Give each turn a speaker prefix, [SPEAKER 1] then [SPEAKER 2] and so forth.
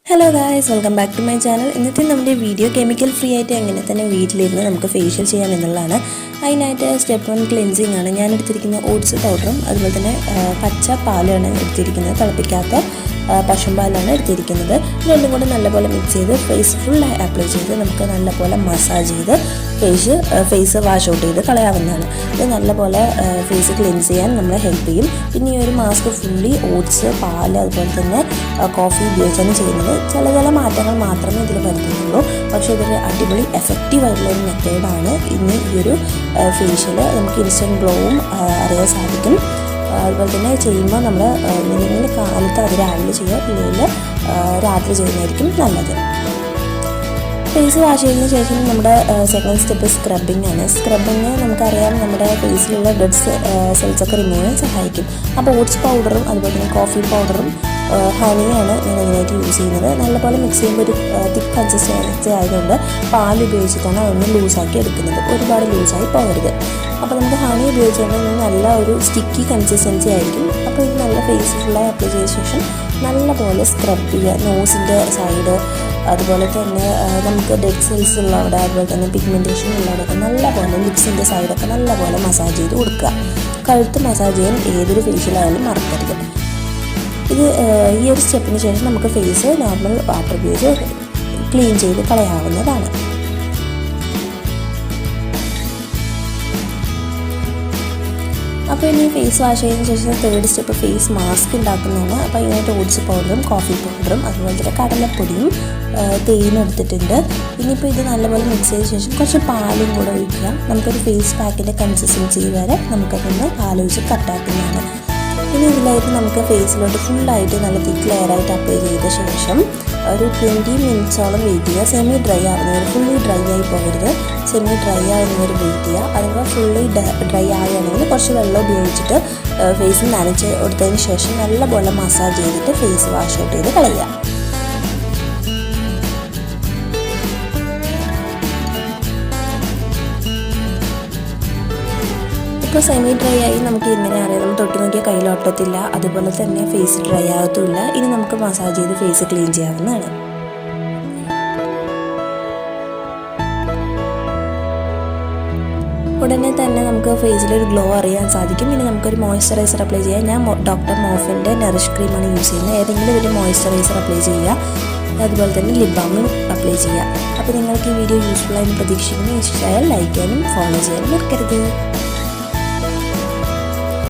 [SPEAKER 1] Hello guys, welcome back to my channel. ഇന്നത്തെ നമ്മുടെ video chemical free ആയിട്ട് എങ്ങനെ തന്നെ വീട്ടിലിരുന്ന് നമുക്ക് ഫേഷ്യൽ ചെയ്യാം എന്നുള്ളതാണ്. അതിനായിട്ട് സ്റ്റെപ്പ് 1 ക്ലെൻസിങ് ആണ് ഞാൻ എടുത്തിരിക്കുന്ന ഓട്സ് പൗഡറും അതുപോലെ തന്നെ പച്ച പാലാണ് എടുത്തിരിക്കുന്നത്, തിളപ്പിക്കാത്ത പശുമ്പാലാണ് എടുത്തിരിക്കുന്നത്. രണ്ടും കൂടെ നല്ലപോലെ മിക്സ് ചെയ്ത് ഫേസ് ഫുള്ളായി അപ്ലൈ ചെയ്ത് നമുക്ക് നല്ലപോലെ മസാജ് ചെയ്ത് ഫേസ് വാഷ് ഔട്ട് ചെയ്ത് കളയാവുന്നതാണ്. ഇത് നല്ലപോലെ ഫേസ് ക്ലെൻസ് ചെയ്യാൻ നമ്മളെ ഹെൽപ്പ് ചെയ്യും. പിന്നെ ഈ ഒരു മാസ്ക് ഫുള്ളി ഓട്സ്, പാല് അതുപോലെ തന്നെ കോഫി ഉപയോഗിച്ചാണ് ചെയ്യുന്നത്. ചില മാറ്റങ്ങൾ മാത്രമേ ഇതിൽ വരുത്തുന്നുള്ളൂ, പക്ഷേ ഇതൊരു അടിപൊളി എഫക്റ്റീവ് ആയിട്ടുള്ള ഒരു മെത്തേഡാണ്. ഇന്ന് ഈ ഒരു ഫേഷ്യൽ നമുക്ക് ഇൻസ്റ്റൻറ്റ് ഗ്ലോവും അറിയാൻ സാധിക്കും. അതുപോലെ തന്നെ ചെയ്യുമ്പോൾ നമ്മൾ എന്തെങ്കിലും കാലത്ത് അത് രാവിലെ ചെയ്യുക, ഇല്ലെങ്കിൽ രാത്രി ചെയ്യുന്നതായിരിക്കും നല്ലത്. ഫേസ് വാഷ് ചെയ്തതിന് ശേഷം നമ്മുടെ സെക്കൻഡ് സ്റ്റെപ്പ് സ്ക്രബിങ് ആണ്. സ്ക്രബിങ് നമുക്കറിയാം നമ്മുടെ ഫേസിലുള്ള ഡെഡ് സെൽസൊക്കെ റിമൂവ് ചെയ്യാൻ സഹായിക്കും. അപ്പോൾ ഓട്സ് പൗഡറും അതുപോലെ തന്നെ കോഫി പൗഡറും ഹണിയാണ് ഞാൻ അതിനായിട്ട് യൂസ് ചെയ്യുന്നത്. നല്ലപോലെ മിക്സ് ചെയ്യുമ്പോൾ ഒരു തിക്ക് കൺസിസ്റ്റൻസി ആയതുകൊണ്ട് പാൽ ഉപയോഗിച്ചിട്ടാണ് അതൊന്ന് ലൂസാക്കി എടുക്കുന്നത്, ഒരുപാട് ലൂസായി പോകരുത്. അപ്പോൾ നമുക്ക് ഹണി ഉപയോഗിച്ചുകൊണ്ട് നല്ല ഒരു സ്റ്റിക്കി കൺസിസ്റ്റൻസി ആയിരിക്കും. അപ്പോൾ ഇത് നല്ല ഫേസ് ഫുള്ളായി അപ്ലൈ ചെയ്ത ശേഷം നല്ലപോലെ സ്ക്രബ് ചെയ്യുക. നോസിൻ്റെ സൈഡ്, അതുപോലെ തന്നെ നമുക്ക് ഡെഡ് സെൽസ് ഉള്ളവിടെ, അതുപോലെ തന്നെ പിഗ്മെൻറ്റേഷൻ ഉള്ളവിടെയൊക്കെ നല്ലപോലെ ലിപ്സിൻ്റെ സൈഡൊക്കെ നല്ലപോലെ മസാജ് ചെയ്ത് കൊടുക്കുക. കഴുത്ത് മസാജ് ചെയ്യാൻ ഏതൊരു ഫേഷ്യലായാലും മറക്കരുത്. ഇത് ഈ ഒരു സ്റ്റെപ്പിന് ശേഷം നമുക്ക് ഫേസ് നോർമൽ വാട്ടർ ഉപയോഗിച്ച് ക്ലീൻ ചെയ്ത് കളയാവുന്നതാണ്. അപ്പോൾ ഇനി ഫേസ് വാഷ് ചെയ്തതിന് ശേഷം തേർഡ് സ്റ്റെപ്പ് ഫേസ് മാസ്ക് ഉണ്ടാക്കുന്നതാണ്. അപ്പോൾ അതിനായിട്ട് ഓട്സ് പൗഡറും കോഫി പൗഡറും അതുപോലെ തന്നെ കടലപ്പൊടിയും തേനും എടുത്തിട്ടുണ്ട്. ഇനിയിപ്പോൾ ഇത് നല്ലപോലെ മിക്സ് ചെയ്ത ശേഷം കുറച്ച് പാലും കൂടെ ഒഴിക്കുക. നമുക്കൊരു ഫേസ് പാക്കിൻ്റെ കൺസിസ്റ്റൻസി വരെ നമുക്കതൊന്ന് പാലൊഴിച്ച് കട്ടാക്കുന്നതാണ്. ഇനി ഇതിലായിട്ട് നമുക്ക് ഫേസിലോട്ട് ഫുള്ളായിട്ട് നല്ല തിക്ക് ലെയറായിട്ട് അപ്ലൈ ചെയ്ത ശേഷം ഒരു 20 മിനിറ്റ്സോളം വെയിറ്റ് ചെയ്യുക. സെമി ഡ്രൈ ആവുന്നവർ, ഫുള്ളി ഡ്രൈ ആയി പോകരുത്, സെമി ഡ്രൈ ആവുന്നവർ വെയിറ്റ് ചെയ്യുക. അതുപോലെ ഫുള്ളി ഡ്രൈ ആവുകയാണെങ്കിൽ കുറച്ച് വെള്ളം ഉപയോഗിച്ചിട്ട് ഫേസിൽ നനച്ച് കൊടുത്തതിന് ശേഷം നല്ലപോലെ മസാജ് ചെയ്തിട്ട് ഫേസ് വാഷ് ഔട്ട് ചെയ്ത് കളയുക. ഇപ്പോൾ സെമി ഡ്രൈ ആയി നമുക്ക് ഇങ്ങനെ അറിയാം, നമ്മൾ തൊട്ട് നോക്കിയാൽ കയ്യിലൊട്ടത്തില്ല, അതുപോലെ തന്നെ ഫേസ് ഡ്രൈ ആകത്തുമില്ല. ഇനി നമുക്ക് മസാജ് ചെയ്ത് ഫേസ് ക്ലീൻ ചെയ്യാവുന്നതാണ്. ഉടനെ തന്നെ നമുക്ക് ഫേസിലൊരു ഗ്ലോ അറിയാൻ സാധിക്കും. ഇനി നമുക്കൊരു മോയ്സ്ചറൈസർ അപ്ലൈ ചെയ്യാം. ഞാൻ ഡോക്ടർ മോഫിൻ്റെ നറിഷ് ക്രീമാണ് യൂസ് ചെയ്യുന്നത്. ഏതെങ്കിലും ഒരു മോയ്സ്ചറൈസർ അപ്ലൈ ചെയ്യുക, അതുപോലെ തന്നെ ലിപ് ബാമും അപ്ലൈ ചെയ്യുക. അപ്പോൾ നിങ്ങൾക്ക് ഈ വീഡിയോ യൂസ്ഫുൾ ആയി പ്രതീക്ഷിക്കുന്നു. ഇഷ്ടമായാൽ ലൈക്ക് ചെയ്യാനും ഫോളോ ചെയ്യാനും മറക്കരുത്.